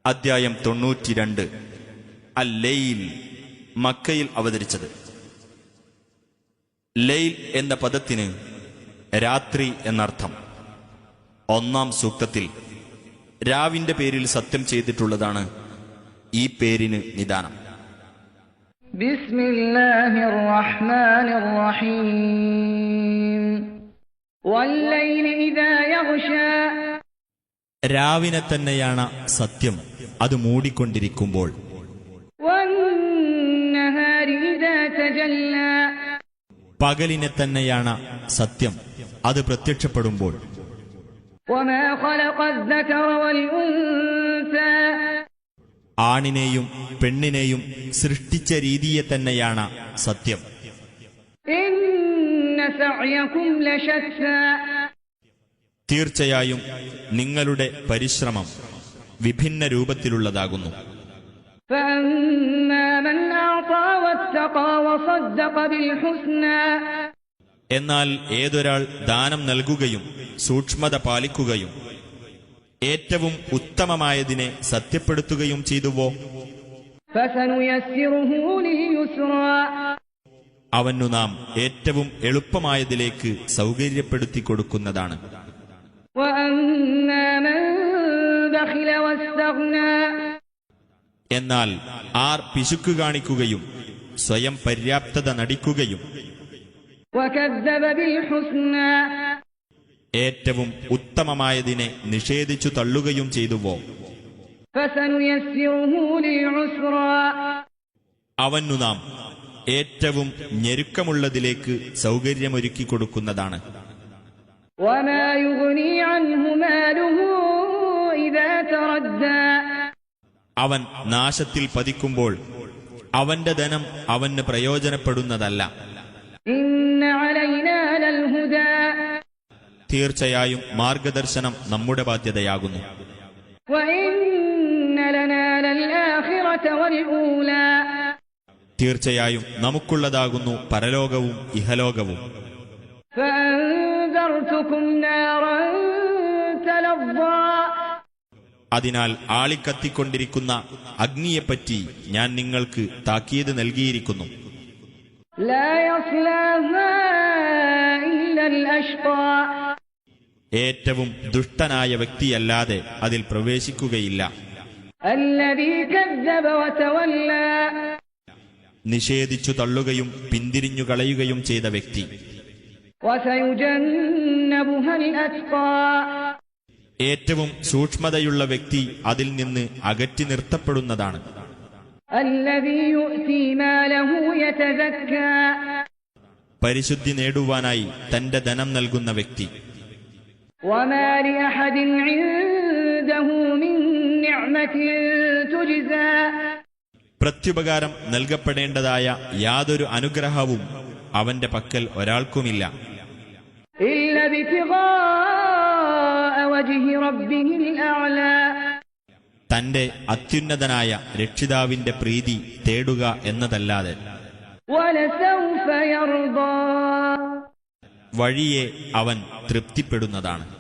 അദ്ധ്യായം 92 അൽ-ലൈൽ, മക്കയിൽ അവതരിച്ചത്. ലൈൽ എന്ന പദത്തിന് രാത്രി എന്നർത്ഥം. ഒന്നാം സൂക്തത്തിൽ രാവിന്റെ പേരിൽ സത്യം ചെയ്തിട്ടുള്ളതാണ് ഈ പേരിന് നിദാനം. ബിസ്മില്ലാഹിർ റഹ്മാനിർ റഹീം. വല്ലൈലി ഇദാ യഗ്ശാ. രാവിനെ തന്നെയാണ് സത്യം, അത് മൂടിക്കൊണ്ടിരിക്കുമ്പോൾ. വന്നഹാരി ഇദാ തജല്ലാ. പകലിനെ തന്നെയാണ് സത്യം, അത് പ്രത്യക്ഷപ്പെടുമ്പോൾ. വമാ ഖലഖസ് ദകറ വൽ ഉൻസാ. ആണിനെയും പെണ്ണിനെയും സൃഷ്ടിച്ച രീതിയെ തന്നെയാണ് സത്യം. ഇന്ന സഅയകും ലശത്താ. തീർച്ചയായും നിങ്ങളുടെ പരിശ്രമം വിഭിന്ന രൂപത്തിലുള്ളതാകുന്നു. ഫഅമ്മാ മൻ അഅതാ വത്തഖാ വസദ്ദഖ ബിൽ ഹുസ്നാ. എന്നാൽ ഏതൊരാൾ ദാനം നൽകുകയും സൂക്ഷ്മത പാലിക്കുകയും ഏറ്റവും ഉത്തമമായതിനെ സത്യപ്പെടുത്തുകയും ചെയ്തുവോ, ഫസനുയസ്സിറുഹു ലിൽയുസ്റാ. അവനു നാം ഏറ്റവും എളുപ്പമായതിലേക്ക് സൗകര്യപ്പെടുത്തി കൊടുക്കുന്നതാണ്. വഅമ്മാ മൻ ബഖില വസ്തഗ്നാ. എന്നാൽ ആർ പിശുക്ക് കാണിക്കുകയും സ്വയം പര്യാപ്തത നടിക്കുകയും വകദ്ദബ ബിൽ ഹുസ്നാ. ഏറ്റവും ഉത്തമമായതിനെ നിഷേധിച്ചു തള്ളുകയും ചെയ്തുവോ, ഫസനുയസ്സിറുഹു ലിൽഉസ്റാ. അവനു നാം ഏറ്റവും ഞെരുക്കമുള്ളതിലേക്ക് സൗകര്യമൊരുക്കി കൊടുക്കുന്നതാണ്. വമാ യുഗ്നി അൻഹു മാലുഹു ഇദാ തറദ്ദാ. അവൻ നാശത്തിൽ പതിക്കുമ്പോൾ അവന്റെ ധനം അവന് പ്രയോജനപ്പെടുന്നതല്ല. ഇന്ന അലൈനാ ലൽ ഹുദാ. തീർച്ചയായും മാർഗദർശനം നമ്മുടെ ബാധ്യതയാകുന്നു. വഇന്ന ലനാ ലൽ ആഖിറത വൽ ഊലാ. തീർച്ചയായും നമുക്കുള്ളതാകുന്നു പരലോകവും ഇഹലോകവും. ഫഅൻദർതുകും നാറൻ തലദ്ദാ. അതിനാൽ ആളിക്കത്തിക്കൊണ്ടിരിക്കുന്ന അഗ്നിയെപ്പറ്റി ഞാൻ നിങ്ങൾക്ക് താക്കീത് നൽകിയിരിക്കുന്നു. ലാ യസ്ലാഹാ ഇല്ലൽ അശ്ഖാ. ഏറ്റവും ദുഷ്ടനായ വ്യക്തിയല്ലാതെ അതിൽ പ്രവേശിക്കുകയില്ല. അല്ലദീ കദ്ദബ വതവല്ലാ. നിഷേധിച്ചു തള്ളുകയും പിന്തിരിഞ്ഞു കളയുകയും ചെയ്ത വ്യക്തി. വസയുജന്നബുഹൽ അത്ഖാ. ഏറ്റവും സൂക്ഷ്മതയുള്ള വ്യക്തി അതിൽ നിന്ന് അകറ്റി നിർത്തപ്പെടുന്നതാണ്. അല്ലദീ യുഅ്തി മാലഹു യതസക്കാ. പരിശുദ്ധി നേടുവാനായി തന്റെ ധനം നൽകുന്ന വ്യക്തി. വമാ ലിഅഹദിൻ ഇൻദഹു മിൻ നിഅമതിൻ തുജ്സാ. പ്രത്യുപകാരം നൽകപ്പെടേണ്ടതായ യാതൊരു അനുഗ്രഹവും അവന്റെ പക്കൽ ഒരാൾക്കുമില്ല. ഇല്ല ബിതിഗാഅ വജ്ഹി റബ്ബിഹിൽ അഅ്ലാ. തന്റെ അത്യുന്നതനായ രക്ഷിതാവിന്റെ പ്രീതി തേടുക എന്നതല്ലാതെ. വലസൗഫ യർദാ. വഴിയെ അവൻ തൃപ്തിപ്പെടുന്നതാണ്.